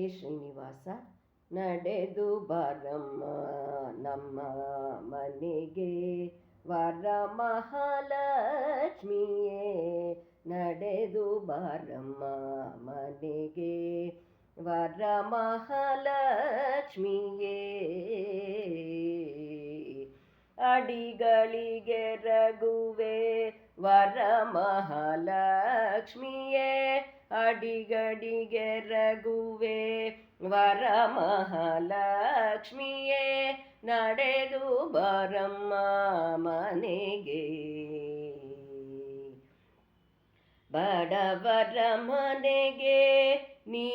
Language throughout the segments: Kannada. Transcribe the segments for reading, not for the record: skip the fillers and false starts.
ಶ್ರೀನಿವಾಸ. ನಡೆದು ಬಾರಮ್ಮ ನಮ್ಮ ಮನೆಗೆ ವರಮಹಾಲಕ್ಷ್ಮಿಯೇ, ನಡೆದು ಬಾರಮ್ಮ ಮನೆಗೆ ವರಮಹಾಲಕ್ಷ್ಮಿಯೇ. ಅಡಿಗಳಿಗೆ ರಘುವೆ ವರಮಹಾಲಕ್ಷ್ಮಿಯೇ, ಅಡಿಗಡಿಗೆ ರಘುವೆ ವರಮಹಾಲಕ್ಷ್ಮಿಯೇ, ನಡೆದು ಬಾರಮ್ಮ ಮನೆಗೆ. ಬಡವರ ಮನೆಗೆ ನೀ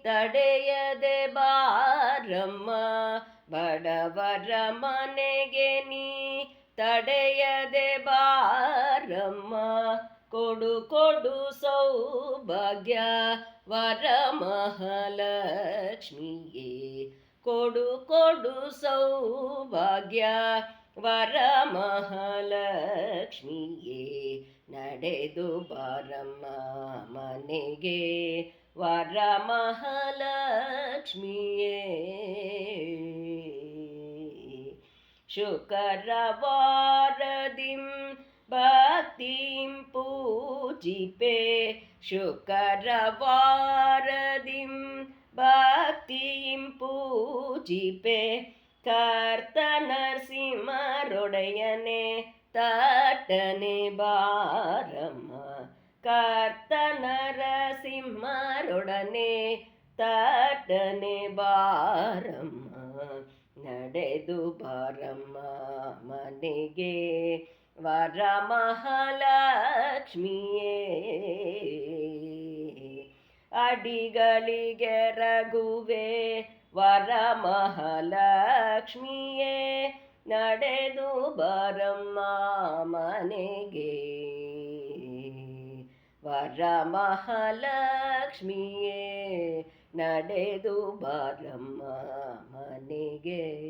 ತಡೆಯದೆ ಬಾರಮ್ಮ, ಬಡವರ ಮನೆಗೆ ನೀ ತಡೆಯದೆ ಬಾರಮ್ಮ, ಕೊಡು ಕೊಡು ಸೌಭಾಗ್ಯ ವರಮಹಾಲಕ್ಷ್ಮಿಯೇ, ಕೊಡು ಕೊಡು ಸೌಭಾಗ್ಯ ವರಮಹಾಲಕ್ಷ್ಮಿಯೇ, ನಡೆದು ಬಾರಮ್ಮ ಮನೆಗೆ ವರಮಹಾಲಕ್ಷ್ಮಿಯೇ. ಶುಕ್ರವಾರದಿಂ ಭಕ್ತಿಂ ಪೂಜಿಪೆ, ಶುಕ್ರವಾರದಿಂ ಭಕ್ತಿಂ ಪೂಜಿಪೆ, ಕರ್ತ ನರಸಿಂಹರೊಡೆಯನೆ ತಟ್ಟನೆ ಬಾರಮ್ಮ, ಕರ್ತ ನರಸಿಂಹರೊಡನೆ ತಟ್ಟನೆ ಬಾರಮ್ಮ, ನಡೆದು ಬಾರಮ್ಮ ಮನೆಗೆ ವರಮಹಾಲಕ್ಷ್ಮಿಯೇ. ಅಡಿಗಳಿಗೆ ರಘುವೆ ವರಮಹಾಲಕ್ಷ್ಮಿಯೇ, ನಡೆದು ಬಾರಮ್ಮ ಮನೆಗೆ ವರಮಹಾಲಕ್ಷ್ಮಿಯೇ, ನಡೆದು ಬಾರಮ್ಮ ಮನೆಗೆ.